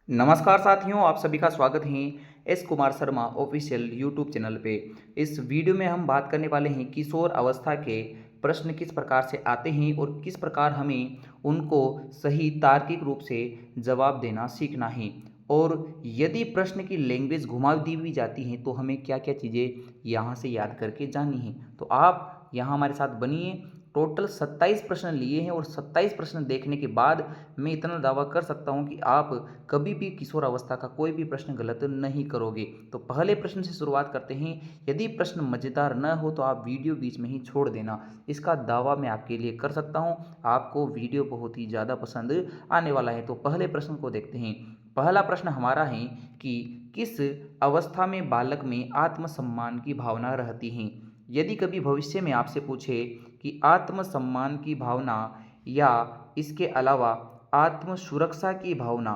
नमस्कार साथियों, आप सभी का स्वागत है S Kumar Sharma official YouTube channel पे। इस वीडियो में हम बात करने वाले हैं किशोर अवस्था के प्रश्न किस प्रकार से आते हैं और किस प्रकार हमें उनको सही तार्किक रूप से जवाब देना सीखना है। और यदि प्रश्न की लैंग्वेज घुमा दी हुई जाती हैं तो हमें क्या क्या चीज़ें यहाँ से याद करके जानी है। तो आप यहाँ हमारे साथ बनिए। टोटल 27 प्रश्न लिए हैं और 27 प्रश्न देखने के बाद मैं इतना दावा कर सकता हूं कि आप कभी भी किशोर अवस्था का कोई भी प्रश्न गलत नहीं करोगे। तो पहले प्रश्न से शुरुआत करते हैं। यदि प्रश्न मज़ेदार न हो तो आप वीडियो बीच में ही छोड़ देना, इसका दावा मैं आपके लिए कर सकता हूं। आपको वीडियो बहुत ही ज़्यादा पसंद आने वाला है। तो पहले प्रश्न को देखते हैं। पहला प्रश्न हमारा है कि किस अवस्था में बालक में आत्मसम्मान की भावना रहती है। यदि कभी भविष्य में आपसे पूछे कि आत्मसम्मान की भावना या इसके अलावा आत्म सुरक्षा की भावना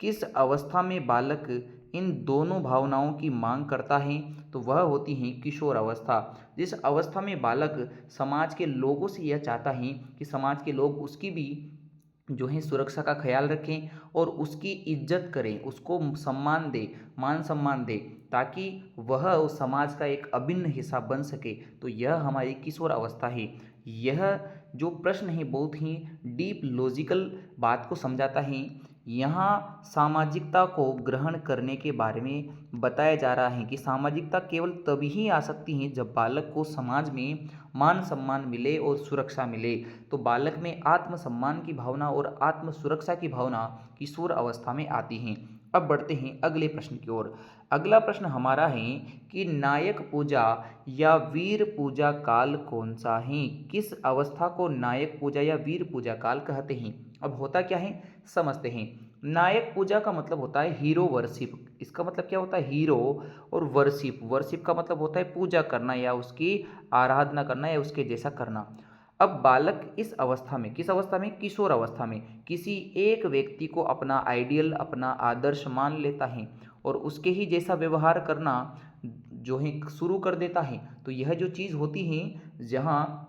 किस अवस्था में बालक इन दोनों भावनाओं की मांग करता है, तो वह होती है किशोर अवस्था। जिस अवस्था में बालक समाज के लोगों से यह चाहता है कि समाज के लोग उसकी भी जो है सुरक्षा का ख्याल रखें और उसकी इज्जत करें, उसको सम्मान दें, मान सम्मान दें, ताकि वह उस समाज का एक अभिन्न हिस्सा बन सके। तो यह हमारी किशोर अवस्था है। यह जो प्रश्न है बहुत ही डीप लॉजिकल बात को समझाता है। यहाँ सामाजिकता को ग्रहण करने के बारे में बताया जा रहा है कि सामाजिकता केवल तभी ही आ सकती है जब बालक को समाज में मान सम्मान मिले और सुरक्षा मिले। तो बालक में आत्मसम्मान की भावना और आत्म सुरक्षा की भावना किशोर अवस्था में आती हैं। अब बढ़ते हैं अगले प्रश्न की ओर। अगला प्रश्न हमारा है कि नायक पूजा या वीर पूजा काल कौन सा है। किस अवस्था को नायक पूजा या वीर पूजा काल कहते हैं। अब होता क्या है समझते हैं। नायक पूजा का मतलब होता है हीरो वर्शिप। इसका मतलब क्या होता है हीरो, और वर्शिप, वर्शिप का मतलब होता है पूजा करना या उसकी आराधना करना या उसके जैसा करना। अब बालक इस अवस्था में, किस अवस्था में, किशोर अवस्था में किसी एक व्यक्ति को अपना आइडियल, अपना आदर्श मान लेता है और उसके ही जैसा व्यवहार करना जो है शुरू कर देता है। तो यह जो चीज़ होती है जहाँ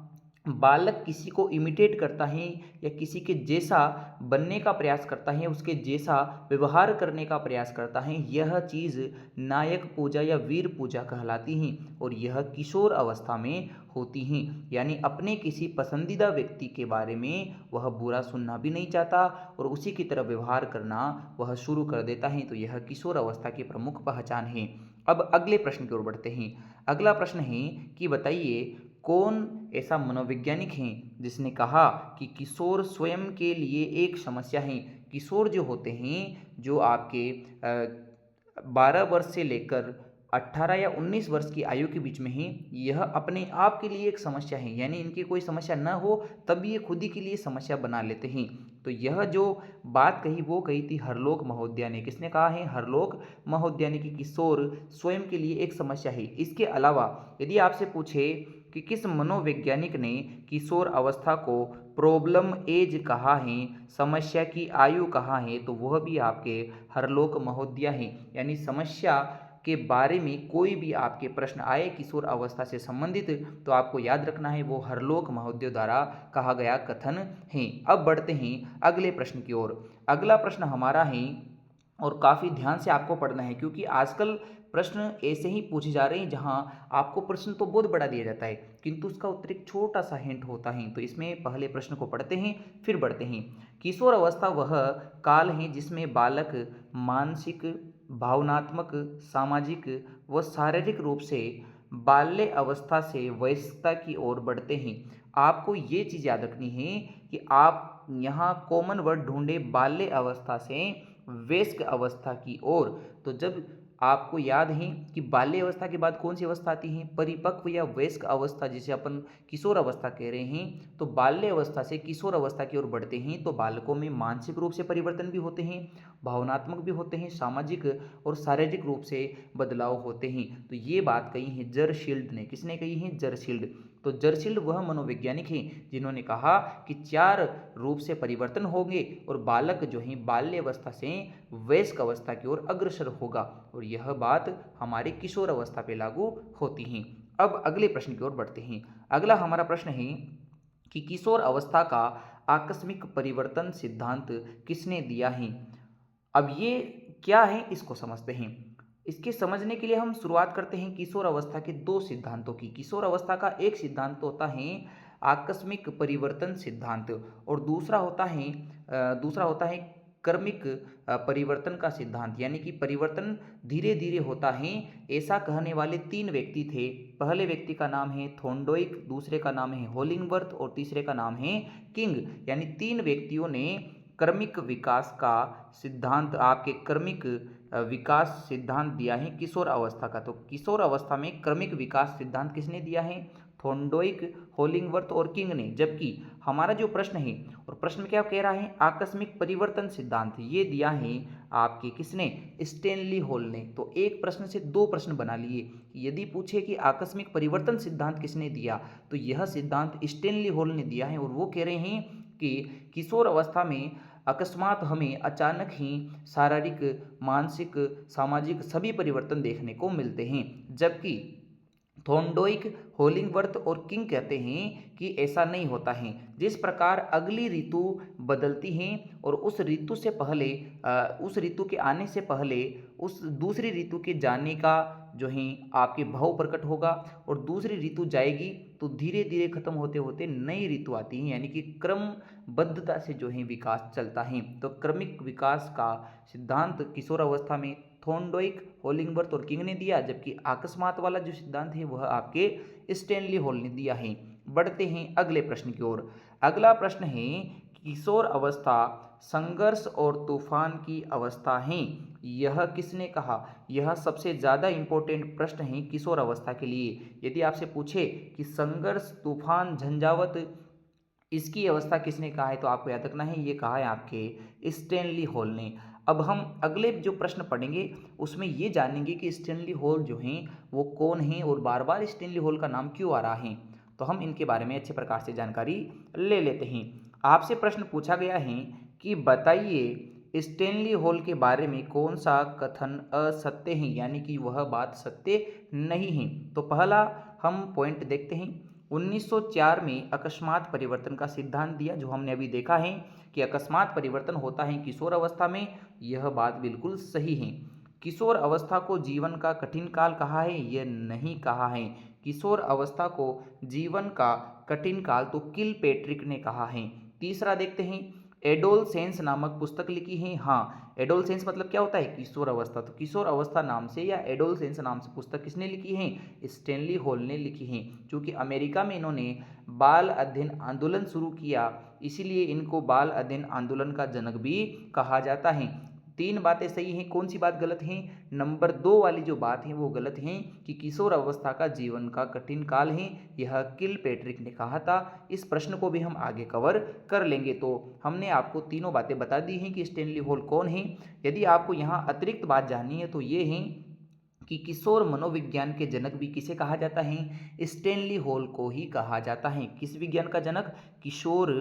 बालक किसी को इमिटेट करता है या किसी के जैसा बनने का प्रयास करता है, उसके जैसा व्यवहार करने का प्रयास करता है, यह चीज़ नायक पूजा या वीर पूजा कहलाती है और यह किशोर अवस्था में होती हैं। यानी अपने किसी पसंदीदा व्यक्ति के बारे में वह बुरा सुनना भी नहीं चाहता और उसी की तरह व्यवहार करना वह शुरू कर देता है। तो यह किशोर अवस्था की प्रमुख पहचान है। अब अगले प्रश्न की ओर बढ़ते हैं। अगला प्रश्न है कि बताइए कौन ऐसा मनोवैज्ञानिक है जिसने कहा कि किशोर स्वयं के लिए एक समस्या है। किशोर जो होते हैं, जो आपके 12 वर्ष से लेकर 18 या 19 वर्ष की आयु के बीच में ही, यह अपने आप के लिए एक समस्या है। यानी इनकी कोई समस्या न हो तब ये खुद ही के लिए समस्या बना लेते हैं। तो यह जो बात कही वो कही थी हरलोक महोदया ने। किसने कहा है? हरलोक महोदया ने कि किशोर स्वयं के लिए एक समस्या है। इसके अलावा यदि आपसे पूछे कि किस मनोवैज्ञानिक ने किशोर अवस्था को प्रॉब्लम एज कहा है, समस्या की आयु कहा है, तो वह भी आपके हरलोक महोदया हैं। यानी समस्या के बारे में कोई भी आपके प्रश्न आए किशोर अवस्था से संबंधित, तो आपको याद रखना है वो हरलोक महोदय द्वारा कहा गया कथन है। अब बढ़ते हैं अगले प्रश्न की ओर। अगला प्रश्न हमारा है और काफ़ी ध्यान से आपको पढ़ना है क्योंकि आजकल प्रश्न ऐसे ही पूछे जा रहे हैं जहां आपको प्रश्न तो बहुत बड़ा दिया जाता है किंतु उसका उत्तर एक छोटा सा हिंट होता है। तो इसमें पहले प्रश्न को पढ़ते हैं फिर बढ़ते हैं। किशोर अवस्था वह काल है जिसमें बालक मानसिक, भावनात्मक, सामाजिक व शारीरिक रूप से बाल्य अवस्था से वयस्कता की ओर बढ़ते हैं। आपको ये चीज़ याद रखनी है कि आप यहाँ कॉमन वर्ड ढूंढे बाल्य अवस्था से वयस्क अवस्था की ओर। तो जब आपको याद है कि बाल्य अवस्था के बाद कौन सी अवस्था आती है, परिपक्व या वयस्क अवस्था, जिसे अपन किशोर अवस्था कह रहे हैं। तो बाल्य अवस्था से किशोर अवस्था की ओर बढ़ते हैं तो बालकों में मानसिक रूप से परिवर्तन भी होते हैं, भावनात्मक भी होते हैं, सामाजिक और शारीरिक रूप से बदलाव होते हैं। तो ये बात कही है जरशील्ड ने। किसने कही है? जरशील्ड। तो जरशील्ड वह मनोवैज्ञानिक हैं जिन्होंने कहा कि 4 रूप से परिवर्तन होंगे और बालक जो है बाल्य अवस्था से वयस्क अवस्था की ओर अग्रसर होगा और यह बात हमारे किशोर अवस्था पे लागू होती है। अब अगले प्रश्न की ओर बढ़ते हैं। अगला हमारा प्रश्न है कि किशोर अवस्था का आकस्मिक परिवर्तन सिद्धांत किसने दिया है। अब ये क्या है इसको समझते हैं। इसके समझने के लिए हम शुरुआत करते हैं किशोर अवस्था के दो सिद्धांतों की। किशोर अवस्था का एक सिद्धांत होता है आकस्मिक परिवर्तन सिद्धांत और दूसरा होता है क्रमिक परिवर्तन का सिद्धांत, यानी कि परिवर्तन धीरे धीरे होता है। ऐसा कहने वाले तीन व्यक्ति थे। पहले व्यक्ति का नाम है थॉर्नडाइक, दूसरे का नाम है होलिंगवर्थ और तीसरे का नाम है किंग। यानी तीन व्यक्तियों ने क्रमिक विकास का सिद्धांत, आपके क्रमिक विकास सिद्धांत दिया है किशोर अवस्था का। तो किशोर अवस्था में क्रमिक विकास सिद्धांत किसने दिया है? थॉर्नडाइक, होलिंगवर्थ और किंग ने। जबकि हमारा जो प्रश्न है, और प्रश्न क्या कह रहा है, आकस्मिक परिवर्तन सिद्धांत, ये दिया है आपके किसने? स्टैनली हॉल ने। तो एक प्रश्न से दो प्रश्न बना लिए। यदि पूछे कि आकस्मिक परिवर्तन सिद्धांत किसने दिया, तो यह सिद्धांत स्टैनली हॉल ने दिया है। और वो कह रहे हैं कि किशोर अवस्था में अकस्मात हमें अचानक ही शारीरिक, मानसिक, सामाजिक सभी परिवर्तन देखने को मिलते हैं। जबकि थॉर्नडाइक, होलिंगवर्थ और किंग कहते हैं कि ऐसा नहीं होता है। जिस प्रकार अगली ऋतु बदलती है और उस ऋतु से पहले, उस ऋतु के आने से पहले उस दूसरी ऋतु के जाने का जो है आपके भाव प्रकट होगा, और दूसरी ऋतु जाएगी तो धीरे धीरे खत्म होते होते नई ऋतु आती है। यानी कि क्रमबद्धता से जो है विकास चलता है। तो क्रमिक विकास का सिद्धांत किशोर अवस्था में थॉर्नडाइक, होलिंगवर्थ और किंग ने दिया। जबकि अकस्मात वाला जो सिद्धांत है वह आपके स्टैनली हॉल ने दिया है। बढ़ते हैं अगले प्रश्न की ओर। अगला प्रश्न है, किशोर अवस्था संघर्ष और तूफान की अवस्था है, यह किसने कहा? यह सबसे ज़्यादा इंपॉर्टेंट प्रश्न है किशोर अवस्था के लिए। यदि आपसे पूछे कि संघर्ष, तूफान, झंझावत, इसकी अवस्था किसने कहा है, तो आपको याद रखना है ये कहा है आपके स्टैनली हॉल ने। अब हम अगले जो प्रश्न पढ़ेंगे उसमें ये जानेंगे कि स्टैनली हॉल जो हैं वो कौन हैं और बार बार स्टैनली हॉल का नाम क्यों आ रहा है। तो हम इनके बारे में अच्छे प्रकार से जानकारी ले लेते हैं। आपसे प्रश्न पूछा गया है कि बताइए स्टैनली हॉल के बारे में कौन सा कथन असत्य है, यानी कि वह बात सत्य नहीं है। तो पहला हम पॉइंट देखते हैं। 1904 में अकस्मात परिवर्तन का सिद्धांत दिया, जो हमने अभी देखा है कि अकस्मात परिवर्तन होता है किशोर अवस्था में। यह बात बिल्कुल सही है। किशोर अवस्था को जीवन का कठिन काल कहा है, यह नहीं कहा है। किशोर अवस्था को जीवन का कठिन काल तो किलपेट्रिक ने कहा है। तीसरा देखते हैं, एडोलसेंस नामक पुस्तक लिखी है। हाँ, एडोलसेंस मतलब क्या होता है? किशोर अवस्था। तो किशोर अवस्था नाम से या एडोलसेंस नाम से पुस्तक किसने लिखी है? स्टैनली हॉल ने लिखी है। क्योंकि अमेरिका में इन्होंने बाल अध्ययन आंदोलन शुरू किया, इसीलिए इनको बाल अध्ययन आंदोलन का जनक भी कहा जाता है। तीन बातें सही हैं, कौन सी बात गलत है? नंबर 2 वाली जो बात है वो गलत है कि किशोर अवस्था का जीवन का कठिन काल है, यह किलपेट्रिक ने कहा था। इस प्रश्न को भी हम आगे कवर कर लेंगे। तो हमने आपको तीनों बातें बता दी हैं कि स्टैनली हॉल कौन है। यदि आपको यहाँ अतिरिक्त बात जाननी है तो ये है कि किशोर मनोविज्ञान के जनक भी किसे कहा जाता है? स्टैनली हॉल को ही कहा जाता है। किस विज्ञान का जनक? किशोर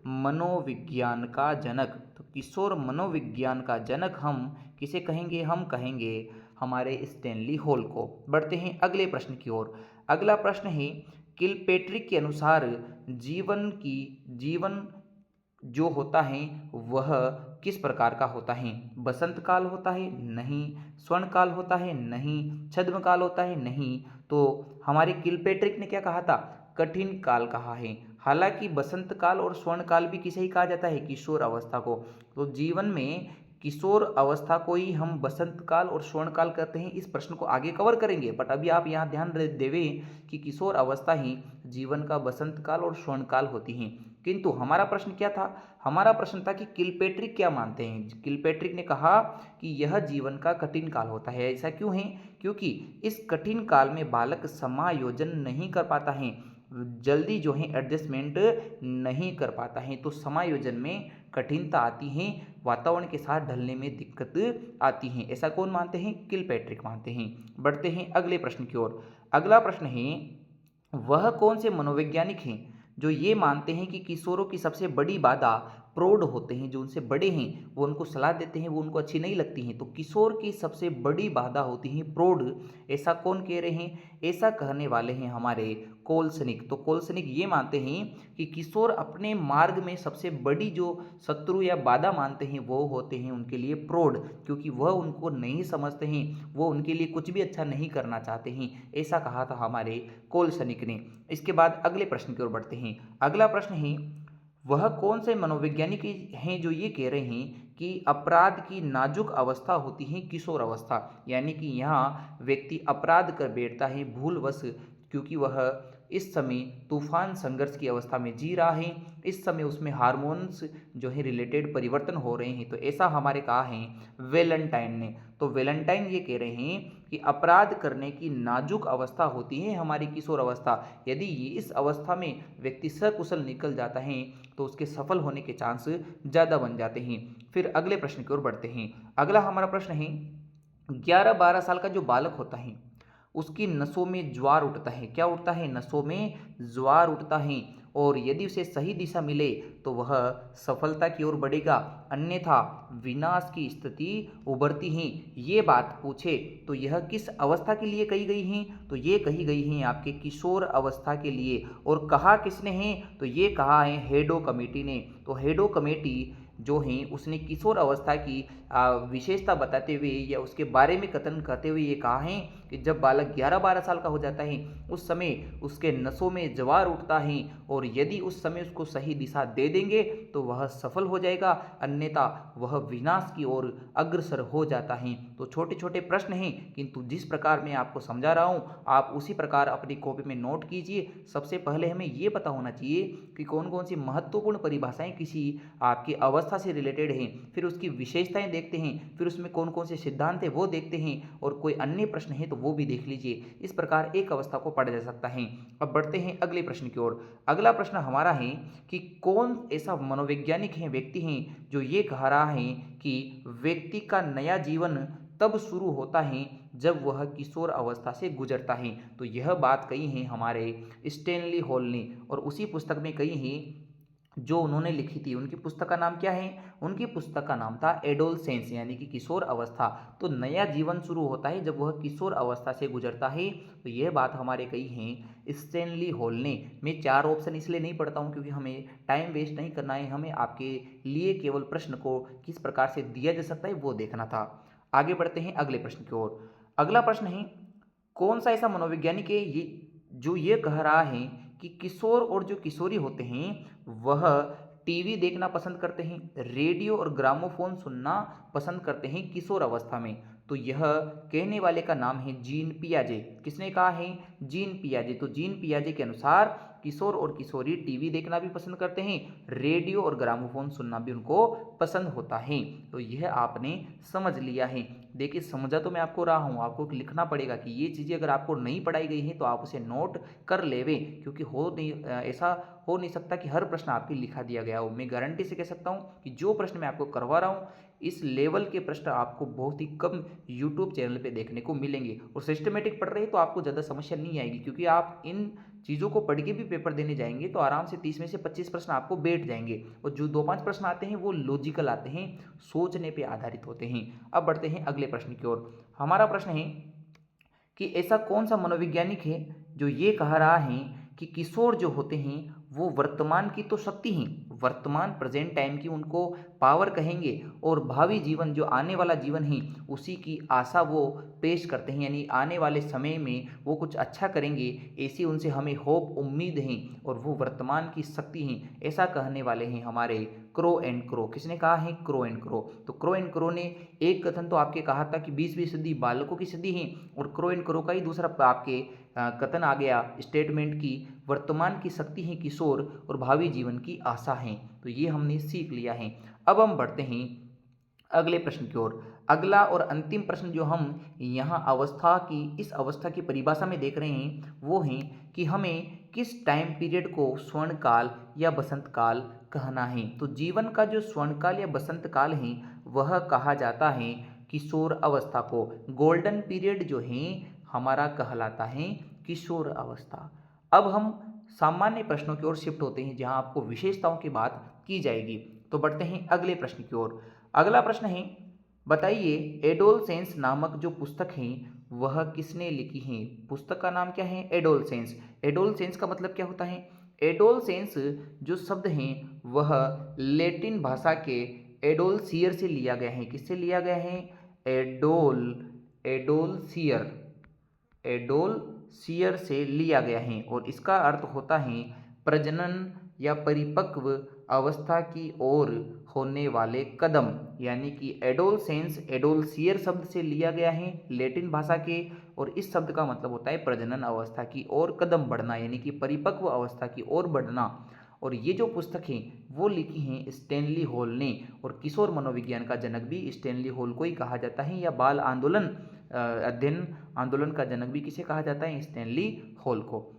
मनोविज्ञान का जनक। तो किशोर मनोविज्ञान का जनक हम किसे कहेंगे? हम कहेंगे हमारे स्टैनली हॉल को। बढ़ते हैं अगले प्रश्न की ओर। अगला प्रश्न है, किलपेट्रिक के अनुसार जीवन जो होता है वह किस प्रकार का होता है? बसंत काल होता है? नहीं। स्वर्ण काल होता है? नहीं। छद्म काल होता है? नहीं। तो हमारे किलपेट्रिक ने क्या कहा था? कठिन काल कहा है। हालांकि बसंत काल और स्वर्ण काल भी किसे ही कहा जाता है? किशोर अवस्था को। तो जीवन में किशोर अवस्था को ही हम बसंत काल और स्वर्ण काल कहते हैं। इस प्रश्न को आगे कवर करेंगे, बट अभी आप यहाँ ध्यान देवे कि किशोर अवस्था ही जीवन का बसंत काल और स्वर्ण काल होती हैं। किंतु हमारा प्रश्न क्या था? हमारा प्रश्न था कि किलपेट्रिक क्या मानते हैं। किलपेट्रिक ने कहा कि यह जीवन का कठिन काल होता है। ऐसा क्यों है? क्योंकि इस कठिन काल में बालक समायोजन नहीं कर पाता है, जल्दी जो है एडजस्टमेंट नहीं कर पाता है। तो समायोजन में कठिनता आती है, वातावरण के साथ ढलने में दिक्कत आती है। ऐसा कौन मानते हैं? किलपेट्रिक मानते हैं। बढ़ते हैं अगले प्रश्न की ओर। अगला प्रश्न है, वह कौन से मनोवैज्ञानिक हैं जो ये मानते हैं कि किशोरों की सबसे बड़ी बाधा प्रौढ़ होते हैं, जो उनसे बड़े हैं वो उनको सलाह देते हैं, वो उनको अच्छी नहीं लगती हैं। तो किशोर की सबसे बड़ी बाधा होती है प्रौढ़। ऐसा कौन कह रहे हैं? ऐसा कहने वाले हैं हमारे कोलसनिक। तो कोलसनिक ये मानते हैं कि किशोर अपने मार्ग में सबसे बड़ी जो शत्रु या बाधा मानते हैं वो होते हैं उनके लिए प्रौढ़, क्योंकि वह उनको नहीं समझते हैं, वो उनके लिए कुछ भी अच्छा नहीं करना चाहते हैं। ऐसा कहा था हमारे कोलसनिक ने। इसके बाद अगले प्रश्न की ओर बढ़ते हैं। अगला प्रश्न है, वह कौन से मनोवैज्ञानिक हैं जो ये कह रहे हैं कि अपराध की नाजुक अवस्था होती है किशोर अवस्था, यानी कि यहाँ व्यक्ति अपराध कर बैठता है भूलवश, क्योंकि वह इस समय तूफान संघर्ष की अवस्था में जी रहा है, इस समय उसमें हार्मोन्स जो है रिलेटेड परिवर्तन हो रहे हैं। तो ऐसा हमारे कहा है वेलेंटाइन ने। तो वेलेंटाइन ये कह रहे हैं कि अपराध करने की नाजुक अवस्था होती है हमारी किशोर अवस्था। यदि ये इस अवस्था में व्यक्ति सकुशल निकल जाता है तो उसके सफल होने के चांस ज़्यादा बन जाते हैं। फिर अगले प्रश्न की ओर बढ़ते हैं। अगला हमारा प्रश्न है, 11-12 साल का जो बालक होता है उसकी नसों में ज्वार उठता है। क्या उठता है? नसों में ज्वार उठता है, और यदि उसे सही दिशा मिले तो वह सफलता की ओर बढ़ेगा, अन्यथा विनाश की स्थिति उभरती है। ये बात पूछे तो यह किस अवस्था के लिए कही गई है? तो ये कही गई है आपके किशोर अवस्था के लिए। और कहा किसने है? तो ये कहा है हेडो कमेटी ने। तो हेडो कमेटी जो हैं उसने किशोर अवस्था की विशेषता बताते हुए या उसके बारे में कथन करते हुए ये कहा है कि जब बालक 11-12 साल का हो जाता है उस समय उसके नसों में ज्वार उठता है, और यदि उस समय उसको सही दिशा दे देंगे तो वह सफल हो जाएगा, अन्यथा वह विनाश की ओर अग्रसर हो जाता है। तो छोटे छोटे प्रश्न हैं, किंतु जिस प्रकार मैं आपको समझा रहा हूँ आप उसी प्रकार अपनी कॉपी में नोट कीजिए। सबसे पहले हमें ये पता होना चाहिए कि कौन कौन सी महत्वपूर्ण परिभाषाएं किसी आपकी अवस्था से रिलेटेड हैं, फिर उसकी विशेषताएं देखते हैं, फिर उसमें कौन कौन से सिद्धांत है वो देखते हैं, और कोई अन्य प्रश्न है तो वो भी देख लीजिए। इस प्रकार एक अवस्था को पढ़ा जा सकता है। अब बढ़ते हैं अगले प्रश्न की ओर। अगला प्रश्न हमारा है कि कौन ऐसा मनोवैज्ञानिक है, व्यक्ति हैं जो ये कह रहा है कि व्यक्ति का नया जीवन तब शुरू होता है जब वह किशोर अवस्था से गुजरता है। तो यह बात कही है हमारे स्टैनली हॉल ने, और उसी पुस्तक में कही है जो उन्होंने लिखी थी। उनकी पुस्तक का नाम क्या है? उनकी पुस्तक का नाम था एडोलसेंस, यानी कि किशोर अवस्था। तो नया जीवन शुरू होता है जब वह किशोर अवस्था से गुजरता है। तो यह बात हमारे कही है स्टैनली हॉल ने। मैं 4 ऑप्शन इसलिए नहीं पढ़ता हूँ क्योंकि हमें टाइम वेस्ट नहीं करना है, हमें आपके लिए केवल प्रश्न को किस प्रकार से दिया जा सकता है वो देखना था। आगे बढ़ते हैं अगले प्रश्न की ओर। अगला प्रश्न है, कौन सा ऐसा मनोवैज्ञानिक है ये जो ये कह रहा है कि किशोर और जो किशोरी होते हैं वह टीवी देखना पसंद करते हैं, रेडियो और ग्रामोफोन सुनना पसंद करते हैं किशोर अवस्था में। तो यह कहने वाले का नाम है जीन पियाजे। किसने कहा है? जीन पियाजे। तो जीन पियाजे के अनुसार किशोर और किशोरी टीवी देखना भी पसंद करते हैं, रेडियो और ग्रामोफोन सुनना भी उनको पसंद होता है। तो यह आपने समझ लिया है। देखिए समझा तो मैं आपको रहा हूँ, आपको लिखना पड़ेगा कि ये चीज़ें अगर आपको नहीं पढ़ाई गई हैं तो आप उसे नोट कर लेवे, क्योंकि हो नहीं ऐसा हो नहीं सकता कि हर प्रश्न आपके लिखा दिया गया हो। मैं गारंटी से कह सकता हूँ कि जो प्रश्न मैं आपको करवा रहा हूँ इस लेवल के प्रश्न आपको बहुत ही कम यूट्यूब चैनल पे देखने को मिलेंगे। और सिस्टमेटिक पढ़ रहे हैं तो आपको ज़्यादा समस्या नहीं आएगी, क्योंकि आप इन चीज़ों को पढ़ के भी पेपर देने जाएंगे तो आराम से 30 में से 25 प्रश्न आपको बैठ जाएंगे। और जो 2-5 प्रश्न आते हैं वो लॉजिकल आते हैं, सोचने पे आधारित होते हैं। अब बढ़ते हैं अगले प्रश्न की ओर। हमारा प्रश्न है कि ऐसा कौन सा मनोवैज्ञानिक है जो ये कह रहा है कि किशोर जो होते हैं वो वर्तमान की तो शक्ति हैं, वर्तमान प्रेजेंट टाइम की उनको पावर कहेंगे, और भावी जीवन जो आने वाला जीवन है उसी की आशा वो पेश करते हैं, यानी आने वाले समय में वो कुछ अच्छा करेंगे, ऐसी उनसे हमें होप उम्मीद है, और वो वर्तमान की शक्ति हैं। ऐसा कहने वाले हैं हमारे क्रो एंड क्रो। किसने कहा है? Crow and crow. तो क्रो एंड क्रो ने एक कथन तो आपके कहा था कि 20वीं सदी बालकों की सदी है, और क्रो एंड क्रो का ही दूसरा आपके कथन आ गया स्टेटमेंट की वर्तमान की शक्ति है किशोर और भावी जीवन की आशा है। तो ये हमने सीख लिया है। अब हम बढ़ते हैं अगले प्रश्न की ओर। अगला और अंतिम प्रश्न जो हम यहाँ अवस्था की इस अवस्था की परिभाषा में देख रहे हैं वो है कि हमें किस टाइम पीरियड को स्वर्ण काल या बसंत काल कहना है। तो जीवन का जो स्वर्ण काल या बसंत काल है वह कहा जाता है किशोर अवस्था को। गोल्डन पीरियड जो है हमारा कहलाता है किशोर अवस्था। अब हम सामान्य प्रश्नों की ओर शिफ्ट होते हैं जहां आपको विशेषताओं की बात की जाएगी। तो बढ़ते हैं अगले प्रश्न की ओर। अगला प्रश्न है, बताइए एडोलसेंस नामक जो पुस्तक है वह किसने लिखी हैं? पुस्तक का नाम क्या है? एडोलसेंस। एडोलसेंस का मतलब क्या होता है? एडोलसेंस जो शब्द हैं वह लैटिन भाषा के एडोलसियर से लिया गया है। किससे लिया गया है? एडोलसियर, एडोलसियर से लिया गया है और इसका अर्थ होता है प्रजनन या परिपक्व अवस्था की ओर होने वाले कदम। यानी कि एडोलसेंस एडोलसियर शब्द से लिया गया है लैटिन भाषा के, और इस शब्द का मतलब होता है प्रजनन अवस्था की ओर कदम बढ़ना, यानी कि परिपक्व अवस्था की ओर बढ़ना। और ये जो पुस्तक है वो लिखी हैं स्टैनली हॉल ने, और किशोर मनोविज्ञान का जनक भी स्टैनली हॉल को ही कहा जाता है, या बाल आंदोलन अध्ययन आंदोलन का जनक भी किसे कहा जाता है? स्टैनली हॉल को।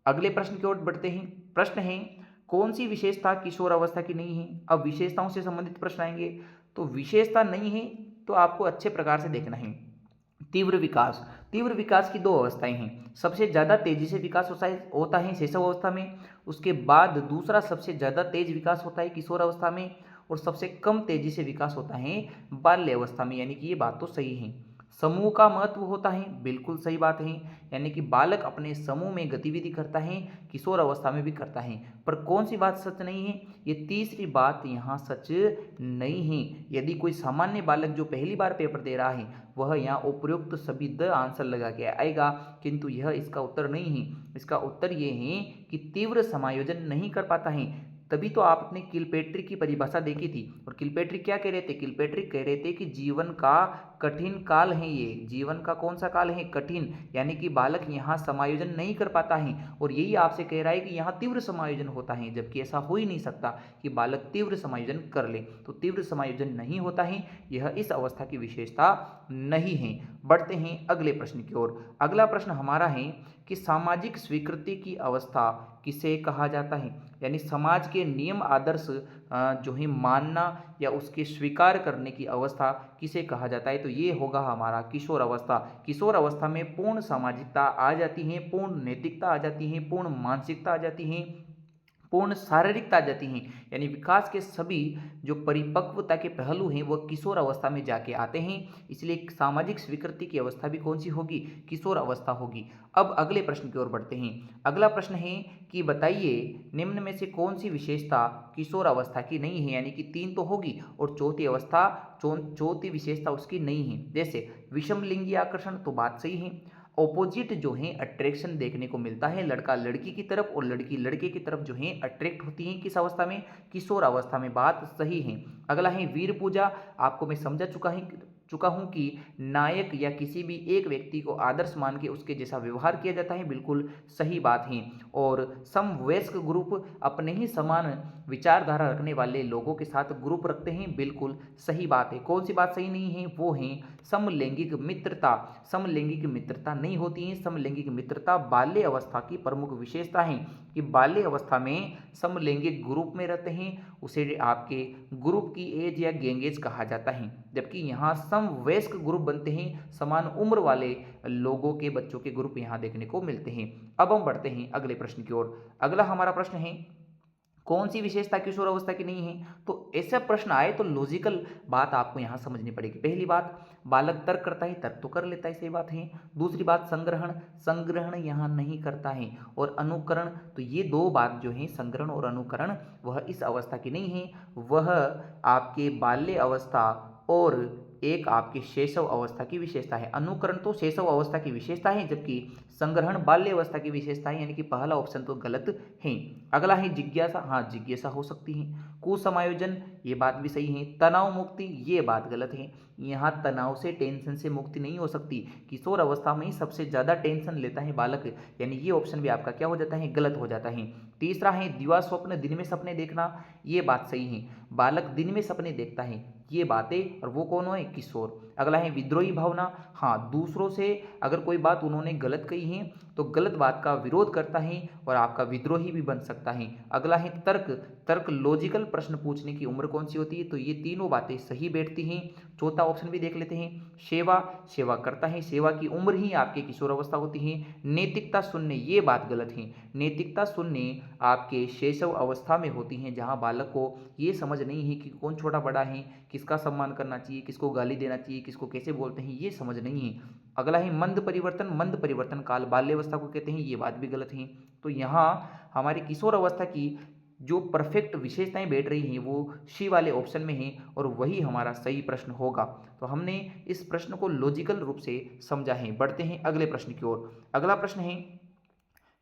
अगले प्रश्न की ओर बढ़ते हैं। प्रश्न है कौन सी विशेषता किशोर अवस्था की नहीं है? अब विशेषताओं से संबंधित प्रश्न आएंगे, तो विशेषता नहीं है तो आपको अच्छे प्रकार से देखना है। तीव्र विकास, तीव्र विकास की दो अवस्थाएं हैं। सबसे ज़्यादा तेजी से विकास होता है शैशव अवस्था में, उसके बाद दूसरा सबसे ज़्यादा तेज विकास होता है किशोर अवस्था में, और सबसे कम तेजी से विकास होता है बाल्य अवस्था में। यानी कि ये बात तो सही है। समूह का महत्व होता है, बिल्कुल सही बात है, यानी कि बालक अपने समूह में गतिविधि करता है, किशोर अवस्था में भी करता है। पर कौन सी बात सच नहीं है? ये तीसरी बात यहाँ सच नहीं है। यदि कोई सामान्य बालक जो पहली बार पेपर दे रहा है वह यहाँ उपयुक्त सभी द आंसर लगा के आएगा, किंतु यह इसका उत्तर नहीं है। इसका उत्तर ये है कि तीव्र समायोजन नहीं कर पाता है। तभी तो आपने किलपेट्रिक की परिभाषा देखी थी, और किलपेट्रिक क्या कह रहे थे? किलपेट्रिक कह रहे थे कि जीवन का कठिन काल है, ये जीवन का कौन सा काल है? कठिन, यानी कि बालक यहाँ समायोजन नहीं कर पाता है, और यही आपसे कह रहा है कि यहाँ तीव्र समायोजन होता है, जबकि ऐसा हो ही नहीं सकता कि बालक तीव्र समायोजन कर ले। तो तीव्र समायोजन नहीं होता है, यह इस अवस्था की विशेषता नहीं है। बढ़ते हैं अगले प्रश्न की ओर। अगला प्रश्न हमारा है कि सामाजिक स्वीकृति की अवस्था किसे कहा जाता है? यानी समाज के नियम आदर्श जो है मानना या उसके स्वीकार करने की अवस्था किसे कहा जाता है? तो ये होगा हमारा किशोर अवस्था। किशोर अवस्था में पूर्ण सामाजिकता आ जाती है, पूर्ण नैतिकता आ जाती है, पूर्ण मानसिकता आ जाती है, पूर्ण शारीरिकता आ जाती हैं। यानी विकास के सभी जो परिपक्वता के पहलू हैं वह किशोर अवस्था में जाके आते हैं। इसलिए सामाजिक स्वीकृति की अवस्था भी कौन सी होगी? किशोर अवस्था होगी। अब अगले प्रश्न की ओर बढ़ते हैं। अगला प्रश्न है कि बताइए निम्न में से कौन सी विशेषता किशोर अवस्था की नहीं है? यानी कि तीन तो होगी और चौथी विशेषता उसकी नहीं है। जैसे विषम लिंगी आकर्षण, तो बात सही है। ऑपोजिट जो है अट्रैक्शन देखने को मिलता है, लड़का लड़की की तरफ और लड़की लड़के की तरफ जो है अट्रैक्ट होती है। किस अवस्था में? किशोर अवस्था में। बात सही है। अगला है वीर पूजा। आपको मैं समझा चुका हूं कि नायक या किसी भी एक व्यक्ति को आदर्श मान के उसके जैसा व्यवहार किया जाता है, बिल्कुल सही बात है। और समवयस्क ग्रुप अपने ही समान विचारधारा रखने वाले लोगों के साथ ग्रुप रखते हैं, बिल्कुल सही बात है। कौन सी बात सही नहीं है? वो है समलैंगिक मित्रता। समलैंगिक मित्रता नहीं होती है। समलैंगिक मित्रता बाल्य अवस्था की प्रमुख विशेषता है कि बाल्य अवस्था में समलैंगिक ग्रुप में रहते हैं, उसे आपके ग्रुप की एज या गैंग एज कहा जाता है। जबकि यहाँ समवयस्क ग्रुप बनते हैं, समान उम्र वाले लोगों के बच्चों के ग्रुप यहाँ देखने को मिलते हैं। अब हम बढ़ते हैं अगले प्रश्न की ओर। अगला हमारा प्रश्न है कौन सी विशेषता किशोर अवस्था की नहीं है? तो ऐसा प्रश्न आए तो लॉजिकल बात आपको यहाँ समझनी पड़ेगी। पहली बात, बालक तर्क करता है, तर्क तो कर लेता है, सही बात है। दूसरी बात, संग्रहण, संग्रहण यहाँ नहीं करता है। और अनुकरण, तो ये दो बात जो है संग्रहण और अनुकरण वह इस अवस्था की नहीं है, वह आपके बाल्य अवस्था और एक आपके शैशव अवस्था की विशेषता है। अनुकरण तो शैशव अवस्था की विशेषता है, जबकि संग्रहण बाल्य अवस्था की विशेषता है, यानी कि पहला ऑप्शन तो गलत है। अगला है जिज्ञासा। हाँ, जिज्ञासा हो सकती है। कुसमायोजन, ये बात भी सही है। तनाव मुक्ति, ये बात गलत है। यहाँ तनाव से, टेंशन से मुक्ति नहीं हो सकती। किशोर अवस्था में ही सबसे ज़्यादा टेंशन लेता है बालक, यानी ये ऑप्शन भी आपका क्या हो जाता है? गलत हो जाता है। तीसरा है दिवा स्वप्न, दिन में सपने देखना, ये बात सही है। बालक दिन में सपने देखता है, ये बातें, और वो कौन है? किशोर। अगला है विद्रोही भावना। हाँ, दूसरों से अगर कोई बात उन्होंने गलत कही है तो गलत बात का विरोध करता है और आपका विद्रोही भी बन सकता है। अगला है तर्क। तर्क लॉजिकल प्रश्न पूछने की उम्र कौन सी होती है, तो ये तीनों बातें सही बैठती हैं। चौथा ऑप्शन भी देख लेते हैं, सेवा। सेवा करता है, सेवा की उम्र ही आपके किशोर अवस्था होती है। नैतिकता शून्य, ये बात गलत है। नैतिकता शून्य आपके शैशव अवस्था में होती हैं, जहाँ बालक को ये समझ नहीं है कि कौन छोटा बड़ा है, किसका सम्मान करना चाहिए, किसको गाली देना चाहिए, किसको कैसे बोलते हैं, ये समझ नहीं है। अगला है मंद परिवर्तन। मंद परिवर्तन काल बाल्यावस्था को कहते हैं, ये बात भी गलत है। तो यहाँ हमारी किशोर अवस्था की जो परफेक्ट विशेषताएं बैठ रही हैं वो सी वाले ऑप्शन में है और वही हमारा सही प्रश्न होगा। तो हमने इस प्रश्न को लॉजिकल रूप से समझा है। बढ़ते हैं अगले प्रश्न की ओर। अगला प्रश्न है,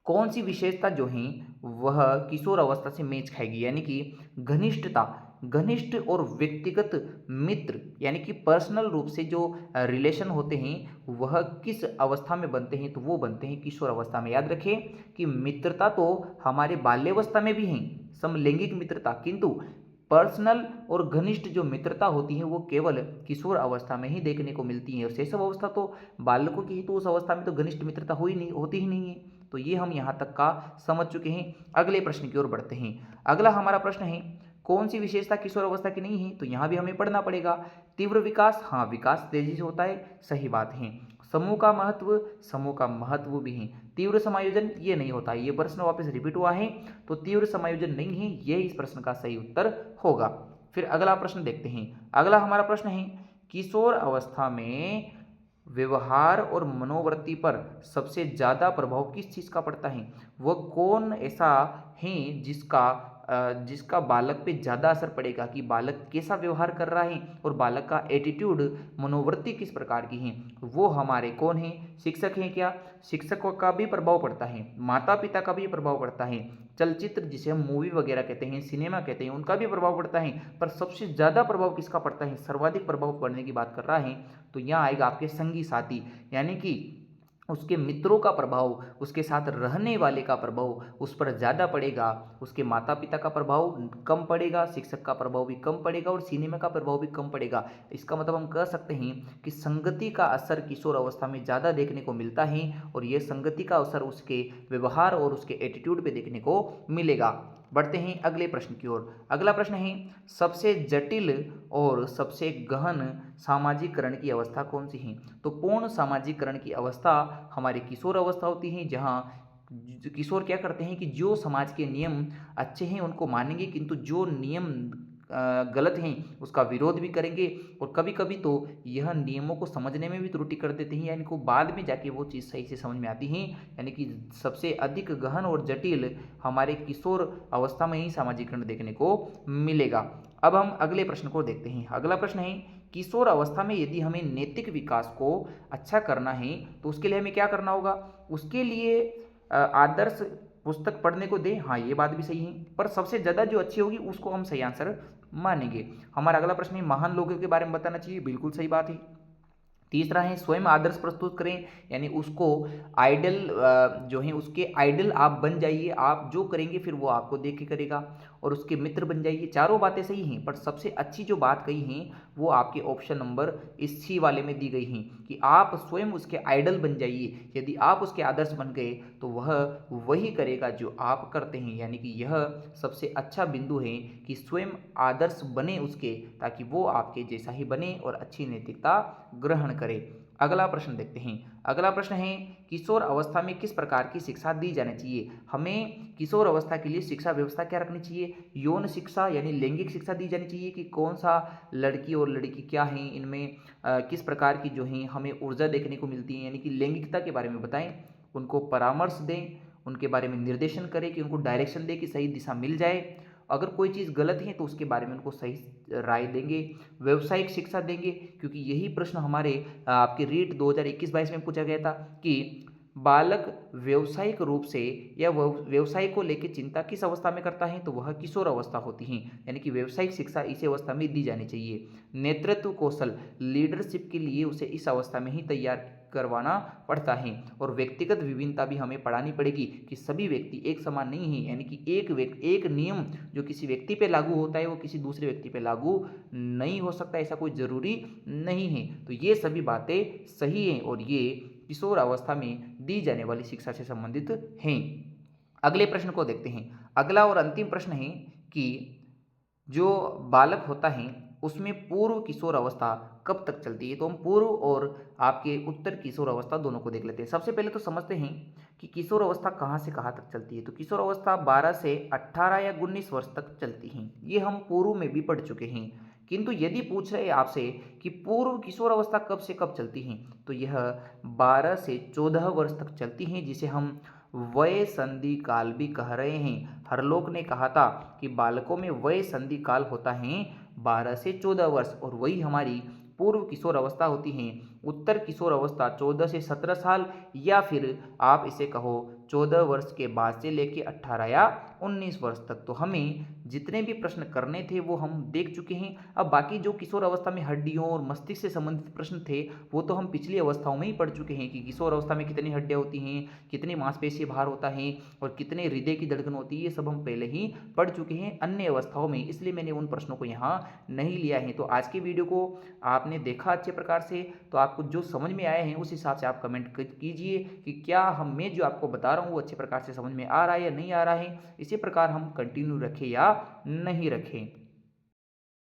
कौन सी विशेषता जो है वह किशोर अवस्था से मेच खाएगी, यानी कि घनिष्ठता। घनिष्ठ और व्यक्तिगत मित्र यानी कि पर्सनल रूप से जो रिलेशन होते हैं वह किस अवस्था में बनते हैं, तो वो बनते हैं किशोर अवस्था में। याद रखें कि मित्रता तो हमारे बाल्यावस्था में भी है, समलैंगिक मित्रता, किंतु पर्सनल और घनिष्ठ जो मित्रता होती है वो केवल किशोर अवस्था में ही देखने को मिलती है। और शैशव अवस्था तो बालकों की ही, तो उस अवस्था में तो घनिष्ठ मित्रता हुई नहीं होती ही नहीं है। तो ये हम यहाँ तक का समझ चुके हैं। अगले प्रश्न की ओर बढ़ते हैं। अगला हमारा प्रश्न है, कौन सी विशेषता किशोर अवस्था की नहीं है, तो यहाँ भी हमें पढ़ना पड़ेगा। तीव्र विकास, हाँ विकास तेजी से होता है, सही बात है। समूह का महत्व, समूह का महत्व भी है। तीव्र समायोजन, ये नहीं होता, ये प्रश्न वापस रिपीट हुआ है, तो तीव्र समायोजन नहीं है, ये इस प्रश्न का सही उत्तर होगा। फिर अगला प्रश्न देखते हैं। अगला हमारा प्रश्न है, किशोर अवस्था में व्यवहार और मनोवृत्ति पर सबसे ज़्यादा प्रभाव किस चीज़ का पड़ता है। वह कौन ऐसा है जिसका बालक पे ज़्यादा असर पड़ेगा कि बालक कैसा व्यवहार कर रहा है और बालक का एटीट्यूड, मनोवृत्ति किस प्रकार की है। वो हमारे कौन है, शिक्षक हैं क्या। शिक्षकों का भी प्रभाव पड़ता है, माता पिता का भी प्रभाव पड़ता है, चलचित्र जिसे हम मूवी वगैरह कहते हैं, सिनेमा कहते हैं, उनका भी प्रभाव पड़ता है। पर सबसे ज़्यादा प्रभाव किसका पड़ता है, सर्वाधिक प्रभाव पड़ने की बात कर रहा है, तो यहाँ आएगा आपके संगी साथी, यानी कि उसके मित्रों का प्रभाव, उसके साथ रहने वाले का प्रभाव उस पर ज़्यादा पड़ेगा। उसके माता पिता का प्रभाव कम पड़ेगा, शिक्षक का प्रभाव भी कम पड़ेगा और सिनेमा का प्रभाव भी कम पड़ेगा। इसका मतलब हम कह सकते हैं कि संगति का असर किशोर अवस्था में ज़्यादा देखने को मिलता है और ये संगति का असर उसके व्यवहार और उसके एटीट्यूड पे देखने को मिलेगा। बढ़ते हैं अगले प्रश्न की ओर। अगला प्रश्न है, सबसे जटिल और सबसे गहन सामाजिकरण की अवस्था कौन सी है। तो पूर्ण सामाजिकरण की अवस्था हमारी किशोर अवस्था होती है, जहाँ किशोर क्या करते हैं कि जो समाज के नियम अच्छे हैं उनको मानेंगे, किंतु जो नियम गलत हैं उसका विरोध भी करेंगे और कभी कभी तो यह नियमों को समझने में भी त्रुटि कर देते हैं, यानी को बाद में जाके वो चीज़ सही से समझ में आती है। यानी कि सबसे अधिक गहन और जटिल हमारे किशोर अवस्था में ही सामाजिकरण देखने को मिलेगा। अब हम अगले प्रश्न को देखते हैं। अगला प्रश्न है, किशोर अवस्था में यदि हमें नैतिक विकास को अच्छा करना है तो उसके लिए हमें क्या करना होगा। उसके लिए आदर्श पुस्तक पढ़ने को दें, हाँ ये बात भी सही है, पर सबसे ज़्यादा जो अच्छी होगी उसको हम सही आंसर मानेंगे। हमारा अगला प्रश्न है, महान लोगों के बारे में बताना चाहिए, बिल्कुल सही बात है। तीसरा है, स्वयं आदर्श प्रस्तुत करें, यानी उसको आइडल जो है उसके आइडल आप बन जाइए, आप जो करेंगे फिर वो आपको देख के करेगा और उसके मित्र बन जाइए। चारों बातें सही हैं, पर सबसे अच्छी जो बात कही हैं वो आपके ऑप्शन नंबर इस सी वाले में दी गई हैं कि आप स्वयं उसके आइडल बन जाइए। यदि आप उसके आदर्श बन गए तो वह वही करेगा जो आप करते हैं, यानी कि यह सबसे अच्छा बिंदु है कि स्वयं आदर्श बने उसके, ताकि वो आपके जैसा ही बने और अच्छी नैतिकता ग्रहण करे। अगला प्रश्न देखते हैं। अगला प्रश्न है, किशोर अवस्था में किस प्रकार की शिक्षा दी जानी चाहिए। हमें किशोर अवस्था के लिए शिक्षा व्यवस्था क्या रखनी चाहिए। यौन शिक्षा यानी लैंगिक शिक्षा दी जानी चाहिए कि कौन सा लड़की और लड़की क्या हैं, इनमें किस प्रकार की जो है हमें ऊर्जा देखने को मिलती है, यानी कि लैंगिकता के बारे में बताएं, उनको परामर्श दें, उनके बारे में निर्देशन करें, कि उनको डायरेक्शन दें कि सही दिशा मिल जाए। अगर कोई चीज़ गलत है तो उसके बारे में उनको सही राय देंगे। व्यावसायिक शिक्षा देंगे, क्योंकि यही प्रश्न हमारे आपके रीट 2021-22 में पूछा गया था कि बालक व्यावसायिक रूप से या व्यवसाय को लेकर चिंता किस अवस्था में करता है, तो वह किशोर अवस्था होती है, यानी कि व्यावसायिक शिक्षा इसी अवस्था में दी जानी चाहिए। नेतृत्व कौशल, लीडरशिप के लिए उसे इस अवस्था में ही तैयार करवाना पड़ता है। और व्यक्तिगत विभिन्नता भी हमें पढ़ानी पड़ेगी कि सभी व्यक्ति एक समान नहीं है, यानी कि एक नियम जो किसी व्यक्ति पे लागू होता है वो किसी दूसरे व्यक्ति पे लागू नहीं हो सकता, ऐसा कोई ज़रूरी नहीं है। तो ये सभी बातें सही हैं और ये किशोर अवस्था में दी जाने वाली शिक्षा से संबंधित हैं। अगले प्रश्न को देखते हैं। अगला और अंतिम प्रश्न है कि जो बालक होता है उसमें पूर्व किशोर अवस्था कब तक चलती है। तो हम पूर्व और आपके उत्तर किशोर अवस्था दोनों को देख लेते हैं। सबसे पहले तो समझते हैं कि किशोर अवस्था कहाँ से कहाँ तक चलती है। तो किशोर अवस्था 12 से 18 या 19 वर्ष तक चलती हैं। ये हम पूर्व में भी पढ़ चुके हैं। किंतु यदि पूछ रहे आपसे कि पूर्व किशोर अवस्था कब से कब चलती हैं, तो यह 12 से 14 वर्ष तक चलती हैं, जिसे हम वय संधि काल भी कह रहे हैं। हरलोक ने कहा था कि बालकों में वय संधि काल होता है 12 से 14 वर्ष, और वही हमारी पूर्व किशोर अवस्था होती है। उत्तर किशोर अवस्था 14 से 17 साल, या फिर आप इसे कहो 14 वर्ष के बाद से लेके 18 या 19 वर्ष तक। तो हमें जितने भी प्रश्न करने थे वो हम देख चुके हैं। अब बाकी जो किशोर अवस्था में हड्डियों और मस्तिष्क से संबंधित प्रश्न थे वो तो हम पिछली अवस्थाओं में ही पढ़ चुके हैं कि किशोर अवस्था में कितनी हड्डियां होती हैं, कितनी मांसपेशी भार होता है और कितने हृदय की धड़कन होती है। ये सब हम पहले ही पढ़ चुके हैं अन्य अवस्थाओं में, इसलिए मैंने उन प्रश्नों को यहाँ नहीं लिया है। तो आज के वीडियो को आपने देखा अच्छे प्रकार से, तो आपको जो समझ में आया है उस हिसाब से आप कमेंट कीजिए कि क्या मैं जो आपको बता रहा हूँ वो अच्छे प्रकार से समझ में आ रहा है या नहीं आ रहा है। इसी प्रकार हम कंटिन्यू रखें या नहीं रखें।